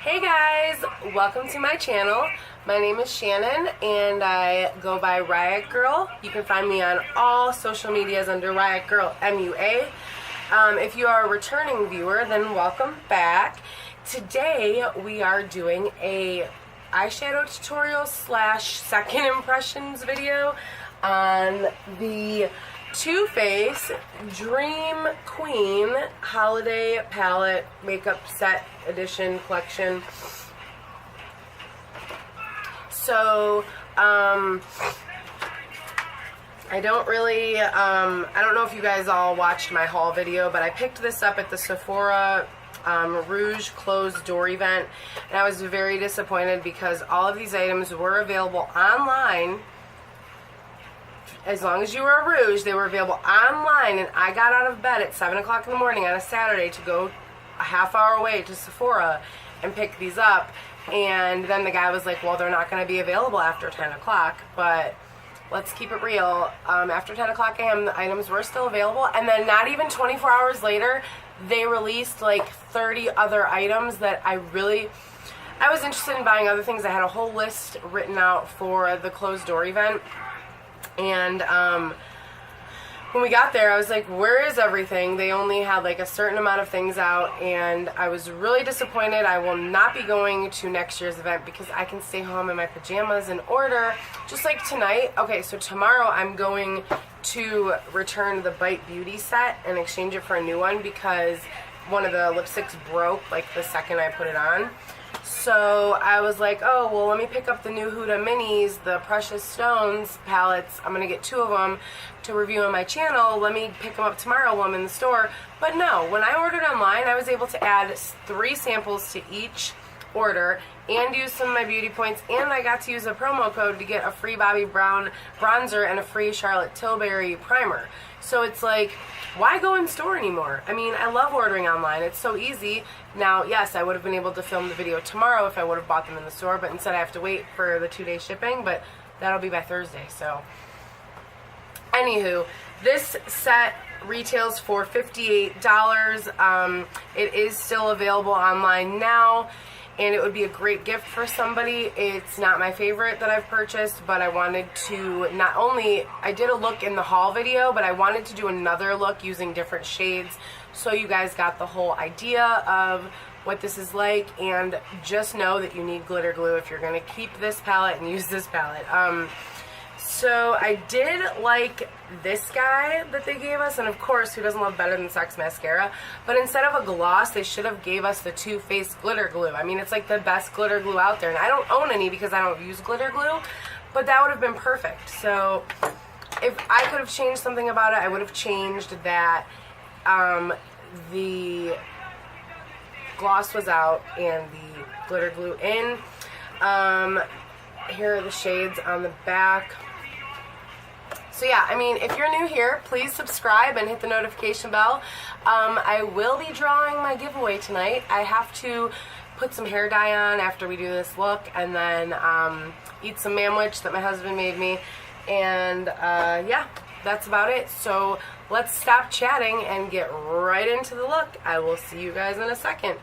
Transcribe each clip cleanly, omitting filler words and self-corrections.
Hey guys, welcome to my channel. My name is Shannon and I go by Riot Girl. You can find me on all social medias under Riot Girl MUA. If you are a returning viewer, then welcome back. Today we are doing a eyeshadow tutorial slash second impressions video on the TooFaced Dream Queen Holiday Palette Makeup Set Edition Collection. So, I don't really, I don't know if you guys all watched my haul video, but I picked this up at the Sephora Rouge closed door event, and I was very disappointed because all of these items were available online. As long as you were a Rouge, they were available online, and I got out of bed at 7 o'clock in the morning on a Saturday to go a half hour away to Sephora and pick these up. And then the guy was like, well, they're not going to be available after 10 o'clock, but let's keep it real. After 10 o'clock a.m., the items were still available, and then not even 24 hours later, they released like 30 other items that I was interested in buying other things. I had a whole list written out for the closed door event. And when we got there, I was like, where is everything? They only had like a certain amount of things out, and I was really disappointed. I will not be going to next year's event because I can stay home in my pajamas and order, just like tonight. Okay, so tomorrow I'm going to return the Bite Beauty set and exchange it for a new one because one of the lipsticks broke like the second I put it on. So I was like, oh, well, let me pick up the new Huda Minis, the Precious Stones palettes. I'm going to get 2 of them to review on my channel. Let me pick them up tomorrow while I'm in the store. But no, when I ordered online, I was able to add 3 samples to each order and use some of my beauty points, and I got to use a promo code to get a free Bobbi Brown bronzer and a free Charlotte Tilbury primer. So it's like, why go in store anymore? I mean, I love ordering online. It's so easy. Now, yes, I would have been able to film the video tomorrow if I would have bought them in the store, but instead I have to wait for the 2-day shipping, but that'll be by Thursday, so. Anywho, this set retails for $58. It is still available online now, and it would be a great gift for somebody. It's not my favorite that I've purchased, but I wanted to not only, I did a look in the haul video, but I wanted to do another look using different shades so you guys got the whole idea of what this is like. And just know that you need glitter glue if you're going to keep this palette and use this palette. So I did like this guy that they gave us, and of course, who doesn't love Better Than Sex mascara? But instead of a gloss, they should have gave us the TooFaced glitter glue. I mean, it's like the best glitter glue out there, and I don't own any because I don't use glitter glue, but that would have been perfect. So if I could have changed something about it, I would have changed that the gloss was out and the glitter glue in. Here are the shades on the back. So yeah, I mean, if you're new here, please subscribe and hit the notification bell. I will be drawing my giveaway tonight. I have to put some hair dye on after we do this look, and then eat some manwich that my husband made me. And yeah, that's about it. So let's stop chatting and get right into the look. I will see you guys in a second.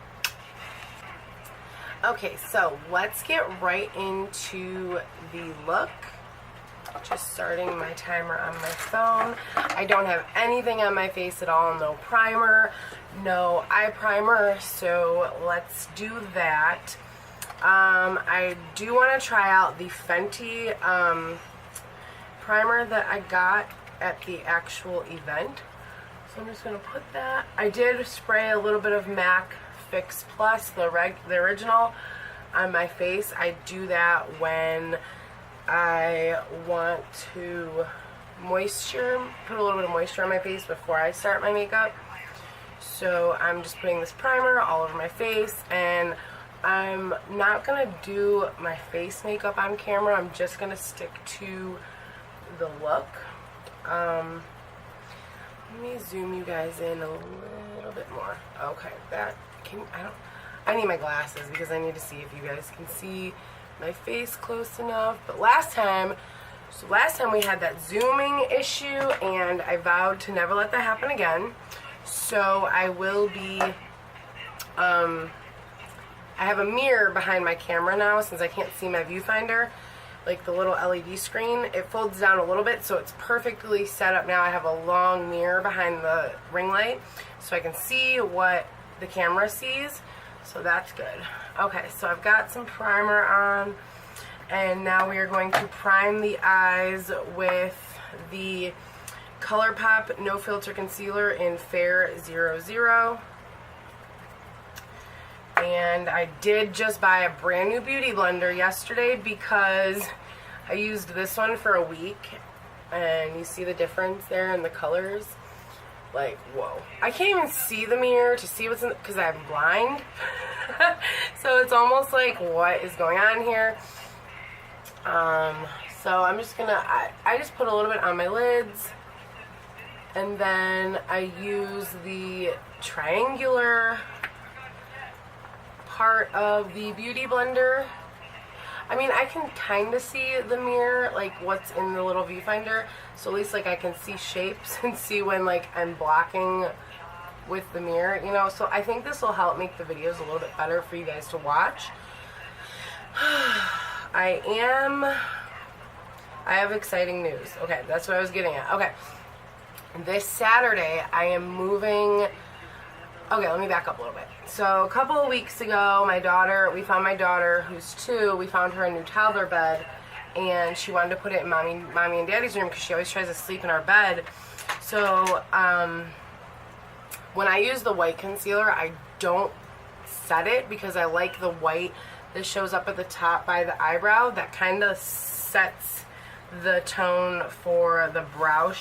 Okay, so let's get right into the look. Just starting my timer on my phone. I don't have anything on my face at all. No primer, no eye primer, so let's do that. I do want to try out the Fenty primer that I got at the actual event. So I'm just going to put that. I did spray a little bit of MAC Fix Plus, the original, on my face. I do that when I want to put a little bit of moisture on my face before I start my makeup. So I'm just putting this primer all over my face, and I'm not going to do my face makeup on camera. I'm just going to stick to the look. Let me zoom you guys in a little bit more. Okay, I need my glasses because I need to see if you guys can see my face close enough. But last time we had that zooming issue, and I vowed to never let that happen again. So I will be I have a mirror behind my camera now since I can't see my viewfinder. Like the little LED screen, it folds down a little bit, so it's perfectly set up now. I have a long mirror behind the ring light so I can see what the camera sees, so that's good. Okay, so I've got some primer on, and now we are going to prime the eyes with the ColourPop No Filter Concealer in Fair 00. And I did just buy a brand new beauty blender yesterday because I used this one for a week, and you see the difference there in the colors. Like, whoa. I can't even see the mirror to see what's in because I'm blind. So it's almost like, what is going on here? So I'm just gonna, I just put a little bit on my lids, and then I use the triangular part of the beauty blender. I mean, I can kind of see the mirror, like what's in the little viewfinder, so at least like I can see shapes and see when like I'm blocking with the mirror, you know. So I think this will help make the videos a little bit better for you guys to watch. I have exciting news. Okay, that's what I was getting at. Okay, this Saturday I am moving. Okay, let me back up a little bit. So a couple of weeks ago, we found my daughter, who's 2, we found her a new toddler bed, and she wanted to put it in mommy and daddy's room because she always tries to sleep in our bed. So when I use the white concealer, I don't set it because I like the white that shows up at the top by the eyebrow. That kind of sets the tone for the brow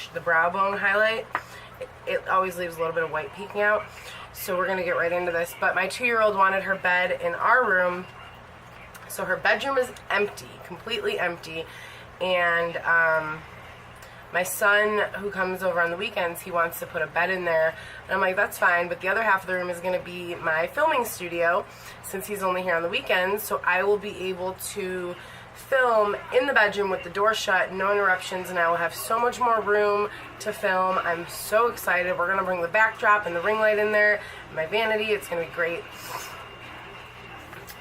bone highlight. It always leaves a little bit of white peeking out. So we're going to get right into this. But my 2-year-old wanted her bed in our room. So her bedroom is empty, completely empty. And my son, who comes over on the weekends, he wants to put a bed in there. And I'm like, that's fine. But the other half of the room is going to be my filming studio, since he's only here on the weekends. So I will be able to film in the bedroom with the door shut, no interruptions, and I will have so much more room to film. I'm so excited. We're going to bring the backdrop and the ring light in there, my vanity. It's going to be great.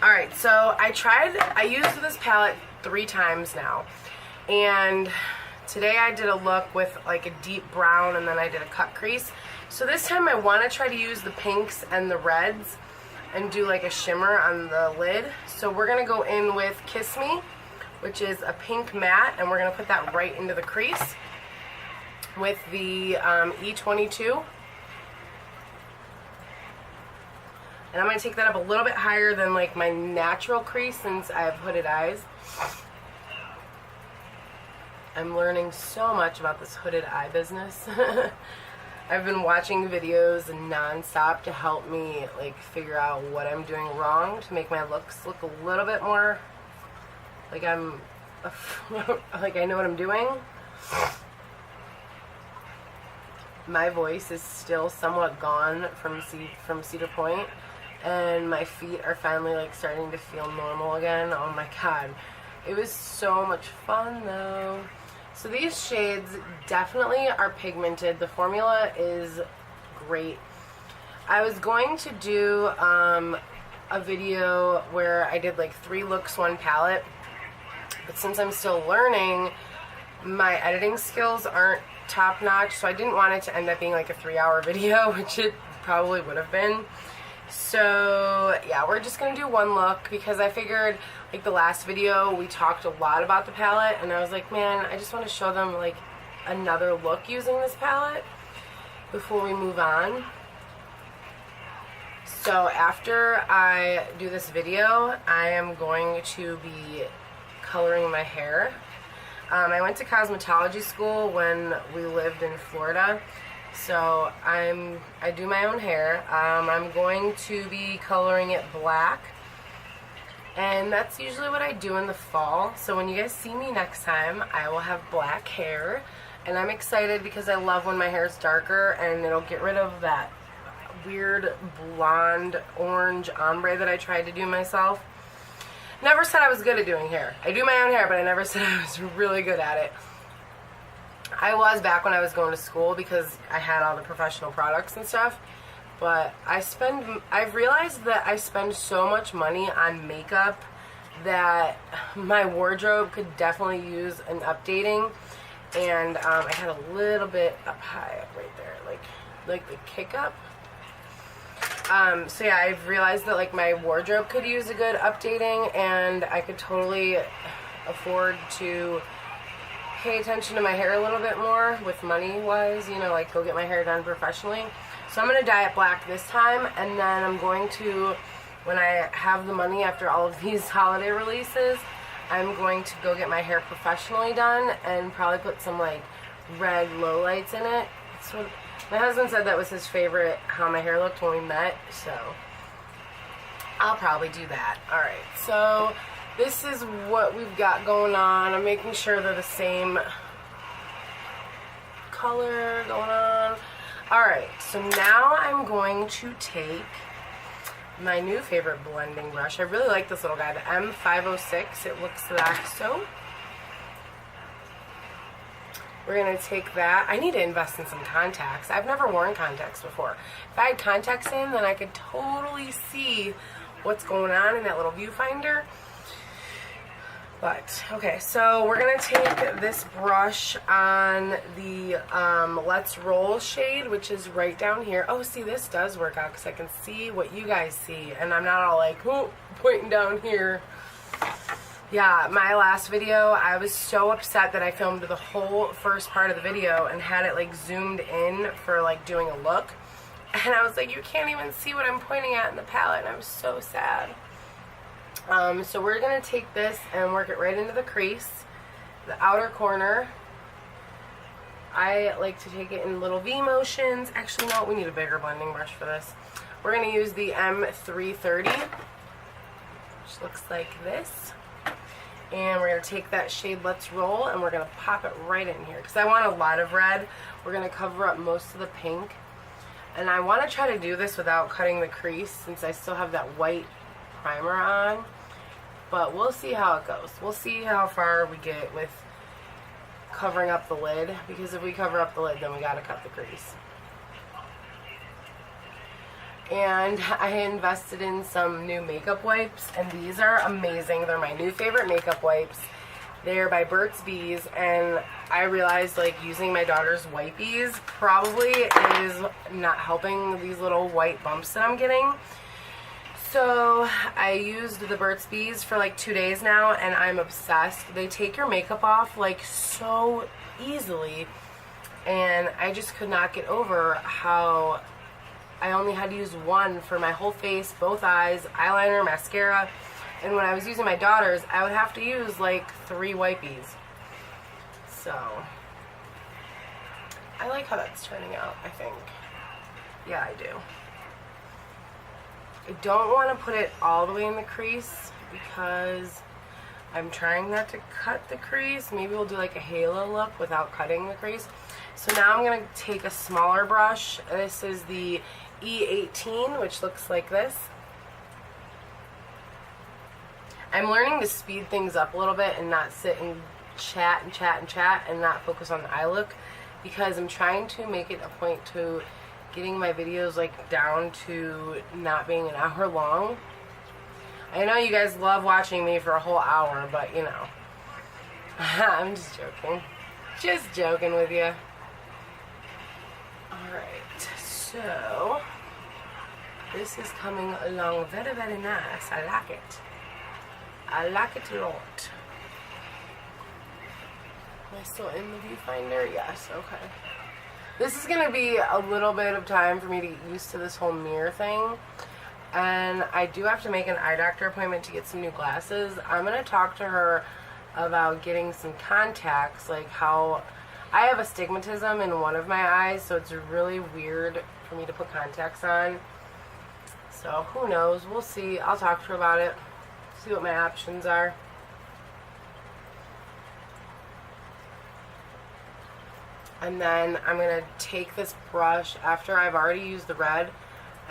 Alright, so I used this palette 3 times now, and today I did a look with like a deep brown, and then I did a cut crease. So this time I want to try to use the pinks and the reds and do like a shimmer on the lid. So we're going to go in with Kiss Me, which is a pink matte, and we're going to put that right into the crease with the E22. And I'm going to take that up a little bit higher than like my natural crease since I have hooded eyes. I'm learning so much about this hooded eye business. I've been watching videos non-stop to help me like figure out what I'm doing wrong to make my looks look a little bit more like I'm like I know what I'm doing. My voice is still somewhat gone from Cedar Point, and my feet are finally like starting to feel normal again. Oh my god. It was so much fun though. So these shades definitely are pigmented. The formula is great. I was going to do a video where I did like 3 looks, 1 palette, but since I'm still learning, my editing skills aren't top notch, so I didn't want it to end up being like a 3-hour video, which it probably would have been. So yeah, we're just gonna do 1 look because I figured like the last video we talked a lot about the palette, and I was like, man, I just want to show them like another look using this palette before we move on. So after I do this video, I am going to be coloring my hair. I went to cosmetology school when we lived in Florida, so I do my own hair. I'm going to be coloring it black, and that's usually what I do in the fall. So when you guys see me next time, I will have black hair, and I'm excited because I love when my hair is darker, and it'll get rid of that weird blonde orange ombre that I tried to do myself. Never said I was good at doing hair. I do my own hair, but I never said I was really good at it. I was back when I was going to school because I had all the professional products and stuff, But I've realized that I spend so much money on makeup that my wardrobe could definitely use an updating. And I had a little bit up high up right there, like the kick up. So yeah, I've realized that like my wardrobe could use a good updating, and I could totally afford to pay attention to my hair a little bit more with money wise, you know, like go get my hair done professionally. So I'm going to dye it black this time, and then I'm going to, when I have the money after all of these holiday releases, I'm going to go get my hair professionally done and probably put some like red lowlights in it. That's what my husband said that was his favorite, how my hair looked when we met, so I'll probably do that. Alright, so this is what we've got going on. I'm making sure they're the same color going on. Alright, so now I'm going to take my new favorite blending brush. I really like this little guy, the M506. It looks like so. We're going to take that. I need to invest in some contacts. I've never worn contacts before. If I had contacts in, then I could totally see what's going on in that little viewfinder. But, okay, so we're going to take this brush on the Let's Roll shade, which is right down here. Oh, see, this does work out because I can see what you guys see, and I'm not all like, oh, pointing down here. Yeah, my last video, I was so upset that I filmed the whole first part of the video and had it, like, zoomed in for, like, doing a look. And I was like, you can't even see what I'm pointing at in the palette, and I was so sad. So we're going to take this and work it right into the crease, the outer corner. I like to take it in little V motions. Actually, no, we need a bigger blending brush for this. We're going to use the M330, which looks like this. And we're going to take that shade Let's Roll, and we're going to pop it right in here. Because I want a lot of red. We're going to cover up most of the pink. And I want to try to do this without cutting the crease, since I still have that white primer on, but we'll see how it goes. We'll see how far we get with covering up the lid, because if we cover up the lid, then we gotta cut the crease. And I invested in some new makeup wipes, and these are amazing. They're my new favorite makeup wipes. They're by Burt's Bees, and I realized like using my daughter's wipies probably is not helping these little white bumps that I'm getting. So I used the Burt's Bees for like 2 days now, and I'm obsessed. They take your makeup off like so easily, and I just could not get over how I only had to use one for my whole face, both eyes, eyeliner, mascara, and when I was using my daughter's, I would have to use like 3 wipies. So I like how that's turning out, I think. Yeah, I do. I don't want to put it all the way in the crease because I'm trying not to cut the crease. Maybe we'll do like a halo look without cutting the crease. So now I'm going to take a smaller brush. This is the E18, which looks like this. I'm learning to speed things up a little bit and not sit and chat and chat and chat and not focus on the eye look, because I'm trying to make it a point to getting my videos like down to not being an hour long. I know you guys love watching me for a whole hour, but you know, I'm just joking. Just joking with you. Alright, so this is coming along very, very nice. I like it. I like it a lot. Am I still in the viewfinder? Yes, okay. This is going to be a little bit of time for me to get used to this whole mirror thing. And I do have to make an eye doctor appointment to get some new glasses. I'm going to talk to her about getting some contacts, like how I have astigmatism in one of my eyes, so it's really weird for me to put contacts on. So who knows? We'll see. I'll talk to her about it, see what my options are. And then I'm going to take this brush after I've already used the red,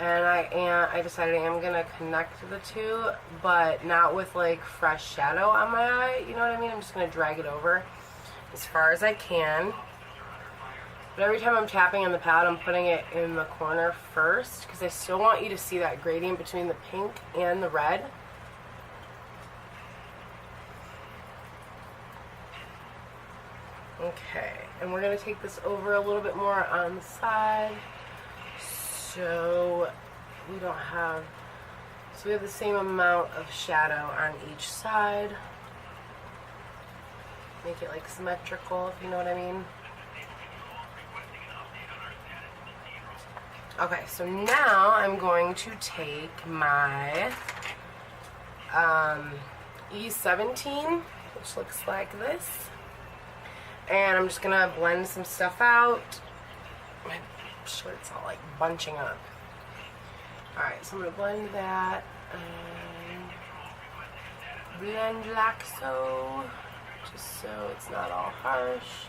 and I decided I am going to connect the two, but not with like fresh shadow on my eye, you know what I mean? I'm just going to drag it over as far as I can. But every time I'm tapping on the palette, I'm putting it in the corner first because I still want you to see that gradient between the pink and the red. Okay, and we're going to take this over a little bit more on the side so we don't have, so we have the same amount of shadow on each side. Make it like symmetrical, if you know what I mean. Okay, so now I'm going to take my E17, which looks like this. And I'm just going to blend some stuff out. My shirt's all like bunching up. Alright, so I'm going to blend that. And blend like so. Just so it's not all harsh.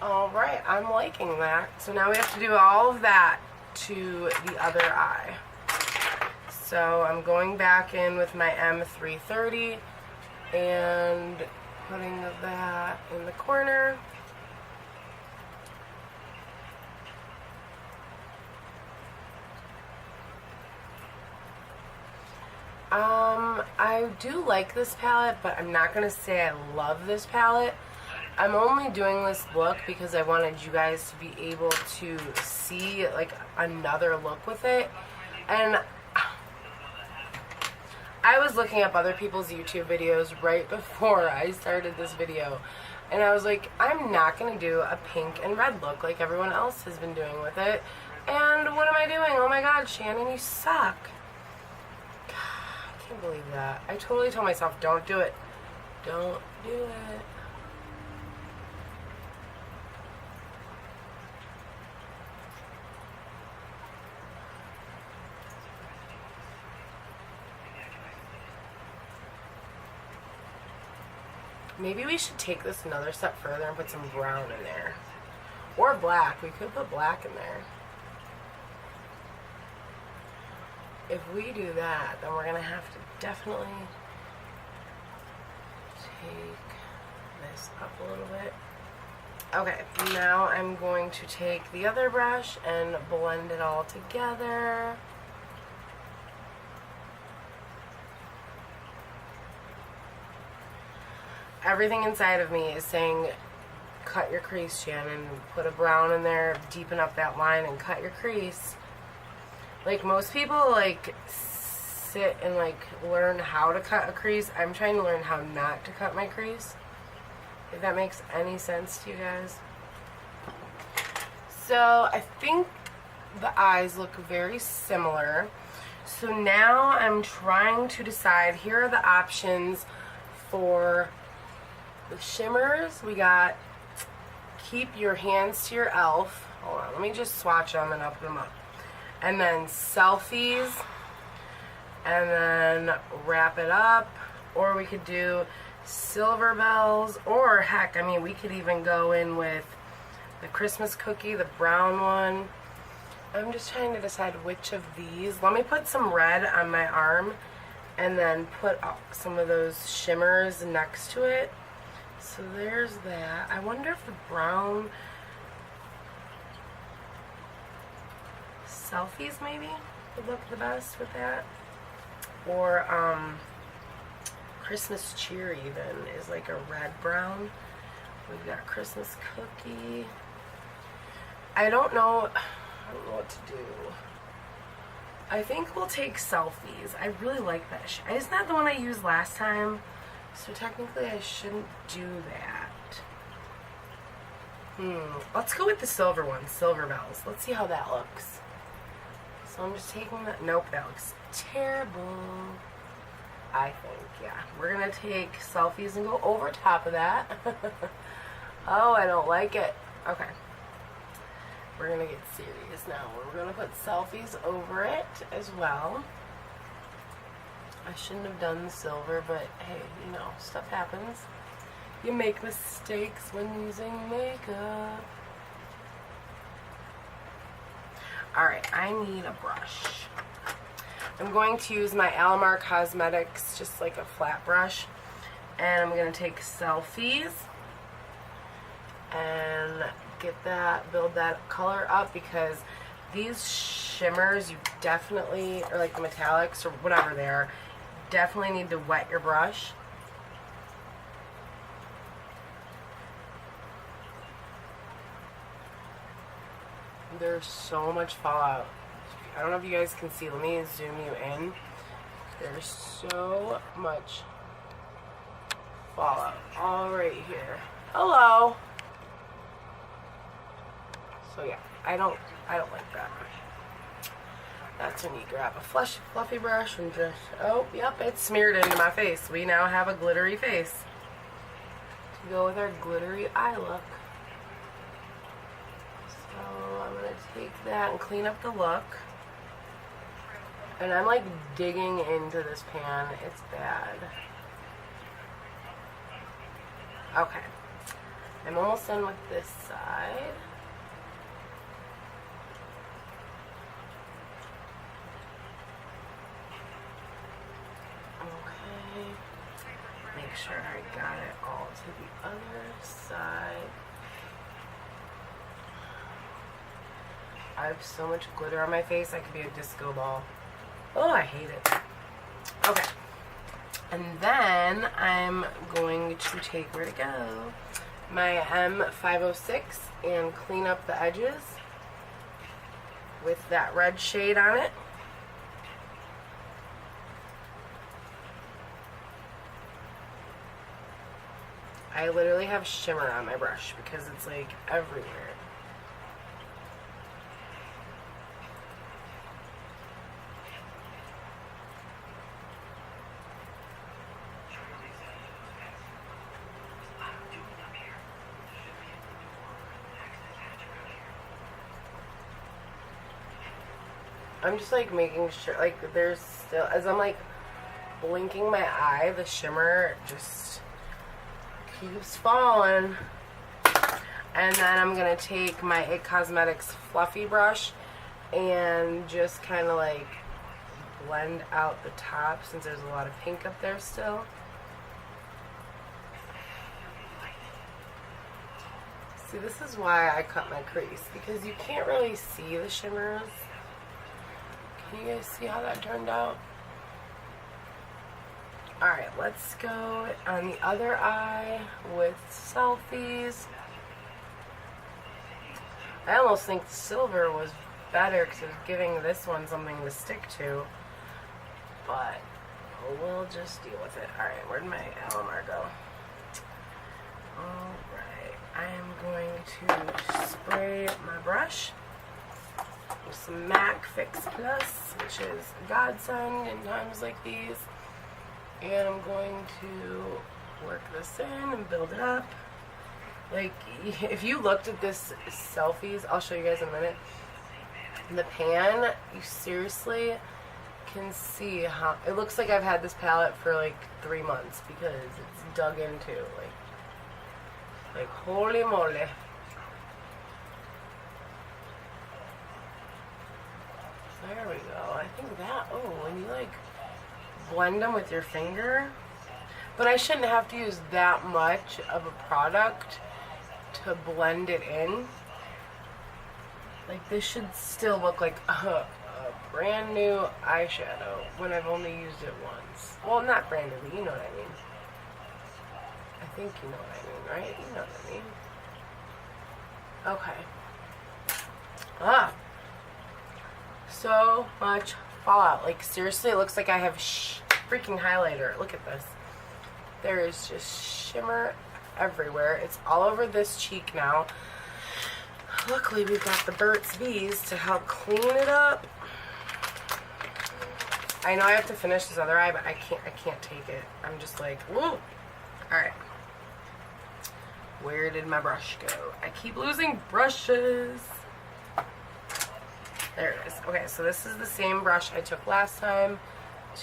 Alright, I'm liking that. So now we have to do all of that to the other eye. So I'm going back in with my M330 and putting that in the corner. I do like this palette, but I'm not going to say I love this palette. I'm only doing this look because I wanted you guys to be able to see like another look with it. And I was looking up other people's YouTube videos right before I started this video, and I was like, I'm not going to do a pink and red look like everyone else has been doing with it. And what am I doing? Oh my god, Shannon, you suck. I can't believe that. I totally told myself, don't do it. Don't do it. Maybe we should take this another step further and put some brown in there. Or black. We could put black in there. If we do that, then we're going to have to definitely take this up a little bit. Okay, now I'm going to take the other brush and blend it all together. Everything inside of me is saying, cut your crease, Shannon. Put a brown in there, deepen up that line, and cut your crease. Like, most people, like, sit and, like, learn how to cut a crease. I'm trying to learn how not to cut my crease. If that makes any sense to you guys. So, I think the eyes look very similar. So now I'm trying to decide, here are the options for the shimmers. We got keep your hands to your elf. Hold on, let me just swatch them and I'll put them up. And then selfies, and then wrap it up. Or we could do silver bells, or heck, I mean, we could even go in with the Christmas cookie, the brown one. I'm just trying to decide which of these. Let me put some red on my arm and then put some of those shimmers next to it. So there's that. I wonder if the brown selfies maybe would look the best with that. Or Christmas cheer even is like a red brown. We've got Christmas cookie. I don't know what to do. I think we'll take selfies. I really like that. Isn't that the one I used last time? So technically I shouldn't do that. Let's go with the silver one, silver bells. Let's see how that looks. So I'm just taking that. Nope, that looks terrible. I think, yeah. We're going to take selfies and go over top of that. Oh, I don't like it. Okay. We're going to get serious now. We're going to put selfies over it as well. I shouldn't have done the silver, but hey, you know, stuff happens. You make mistakes when using makeup. Alright, I need a brush. I'm going to use my Alamar Cosmetics, just like a flat brush. And I'm going to take selfies and get that, build that color up, because these shimmers, you definitely, or like the metallics or whatever they are, definitely need to wet your brush. There's so much fallout. I don't know if you guys can see. Let me zoom you in. There's so much fallout all right here. Hello. So yeah, I don't like that. That's when you grab a fluffy brush and just, oh, yep, it's smeared into my face. We now have a glittery face to go with our glittery eye look. So I'm going to take that and clean up the look. And I'm like digging into this pan. It's bad. Okay. I'm almost done with this side. Okay. Make sure I got it all to the other side. I have so much glitter on my face, I could be a disco ball. Oh, I hate it. Okay. And then I'm going to take, where'd it go? My M506 and clean up the edges with that red shade on it. I literally have shimmer on my brush because it's like everywhere. I'm just like making sure, like there's still, as I'm like blinking my eye, the shimmer just keeps falling. And then I'm going to take my It Cosmetics fluffy brush and just kind of like blend out the top since there's a lot of pink up there still. See, this is why I cut my crease, because you can't really see the shimmers. Can you guys see how that turned out? Alright, let's go on the other eye with Selfies. I almost think the silver was better because it was giving this one something to stick to. But we'll just deal with it. Alright, where'd my Alamar go? Alright, I am going to spray my brush with some MAC Fix Plus, which is a godsend in times like these. And I'm going to work this in and build it up. Like, if you looked at this Selfies, I'll show you guys in a minute. In the pan, you seriously can see how it looks like I've had this palette for like 3 months because it's dug into. Like holy moly. There we go. I think that, oh, when you like blend them with your finger. But I shouldn't have to use that much of a product to blend it in. Like, this should still look like a brand new eyeshadow when I've only used it once. Well, not brand new, but you know what I mean. I think you know what I mean, right? You know what I mean. Okay. So much fallout. Like, seriously, it looks like I have freaking highlighter. Look at this. There is just shimmer everywhere. It's all over this cheek now. Luckily, we've got the Burt's Bees to help clean it up. I know I have to finish this other eye, but I can't take it. I'm just like, woo! Alright. Where did my brush go? I keep losing brushes. There it is. Okay, so this is the same brush I took last time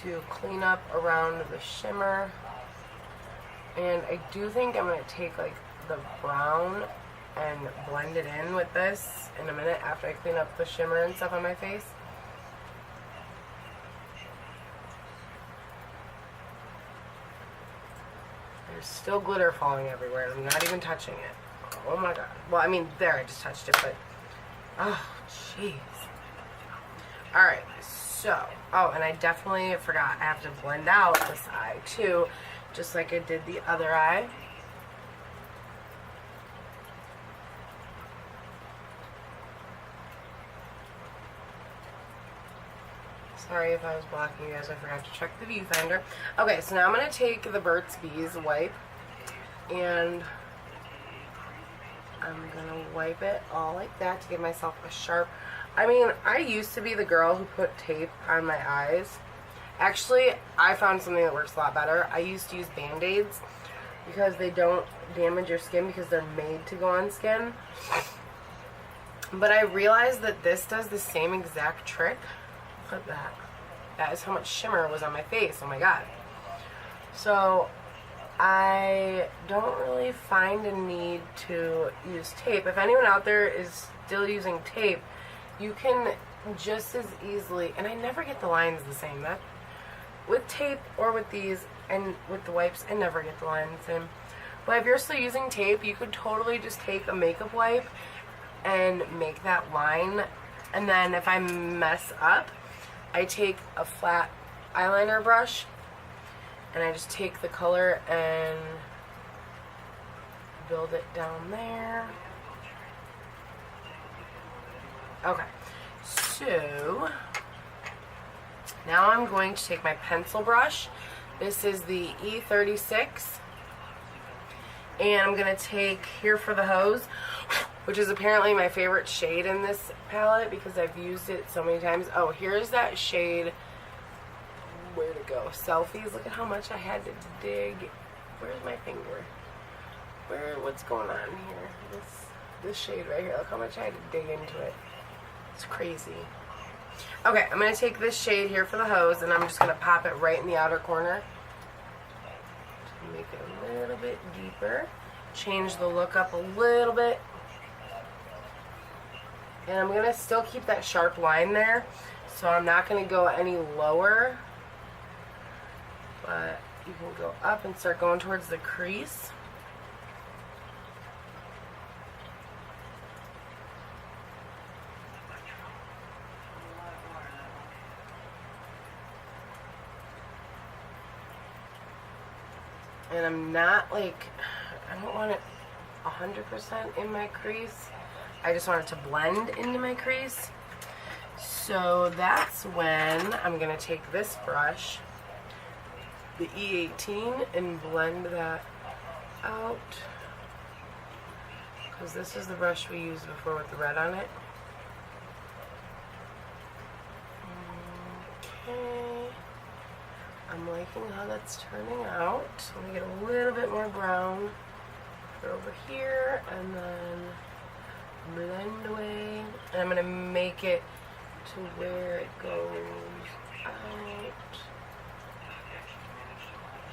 to clean up around the shimmer. And I do think I'm going to take like the brown and blend it in with this in a minute after I clean up the shimmer and stuff on my face. There's still glitter falling everywhere and I'm not even touching it. Oh my god. Well, I mean, there, I just touched it, but... Oh, jeez. Alright, so... Oh, and I definitely forgot. I have to blend out this eye, too. Just like I did the other eye. Sorry if I was blocking you guys. I forgot to check the viewfinder. Okay, so now I'm going to take the Burt's Bees wipe. And I'm going to wipe it all like that to give myself a sharp... I mean, I used to be the girl who put tape on my eyes. Actually, I found something that works a lot better. I used to use Band-Aids because they don't damage your skin because they're made to go on skin. But I realized that this does the same exact trick. Look at that. That is how much shimmer was on my face. Oh my god. So, I don't really find a need to use tape. If anyone out there is still using tape, you can just as easily, and I never get the lines the same. That with tape or with these and with the wipes, I never get the lines the same. But if you're still using tape, you could totally just take a makeup wipe and make that line. And then if I mess up, I take a flat eyeliner brush and I just take the color and build it down there. Okay, so now I'm going to take my pencil brush. This is the E36. And I'm going to take Here for the Hose, which is apparently my favorite shade in this palette because I've used it so many times. Oh, here's that shade. Where to go? Selfies. Look at how much I had to dig. Where's my finger? What's going on here? This shade right here. Look how much I had to dig into it. It's crazy. Okay, I'm going to take this shade Here for the Hose, and I'm just going to pop it right in the outer corner. To make it a little bit deeper. Change the look up a little bit. And I'm going to still keep that sharp line there. So I'm not going to go any lower. But you can go up and start going towards the crease. And I'm not like, I don't want it 100% in my crease. I just want it to blend into my crease. So that's when I'm going to take this brush, the E18, and blend that out. Because this is the brush we used before with the red on it. Okay. I'm liking how that's turning out. Let me get a little bit more brown. Put it over here and then blend away. And I'm going to make it to where it goes out.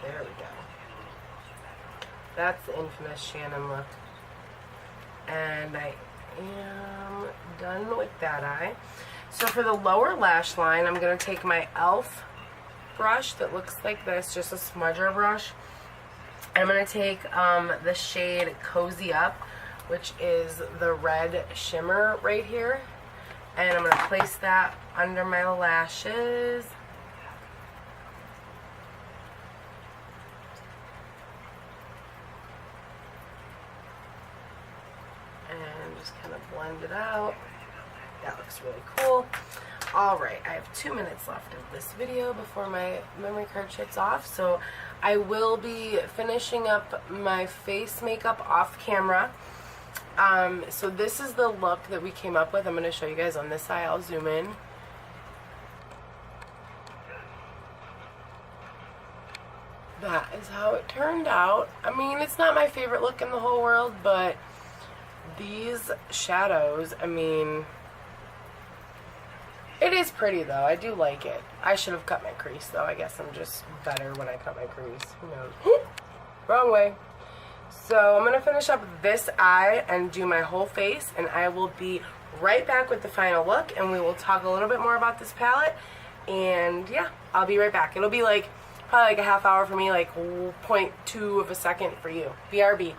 There we go. That's the infamous Shannon look. And I am done with that eye. So for the lower lash line, I'm going to take my e.l.f. brush that looks like this, just a smudger brush. I'm going to take the shade Cozy Up, which is the red shimmer right here. And I'm going to place that under my lashes. And just kind of blend it out. That looks really cool. Alright, I have 2 minutes left of this video before my memory card shuts off, so I will be finishing up my face makeup off camera. So this is the look that we came up with. I'm going to show you guys on this side. I'll zoom in. That is how it turned out. I mean, it's not my favorite look in the whole world, but these shadows, I mean... It is pretty though. I do like it. I should have cut my crease though. I guess I'm just better when I cut my crease. Who knows? Wrong way. So I'm going to finish up this eye and do my whole face, and I will be right back with the final look, and we will talk a little bit more about this palette. And yeah, I'll be right back. It'll be like probably like a half hour for me, like 0.2 of a second for you. BRB.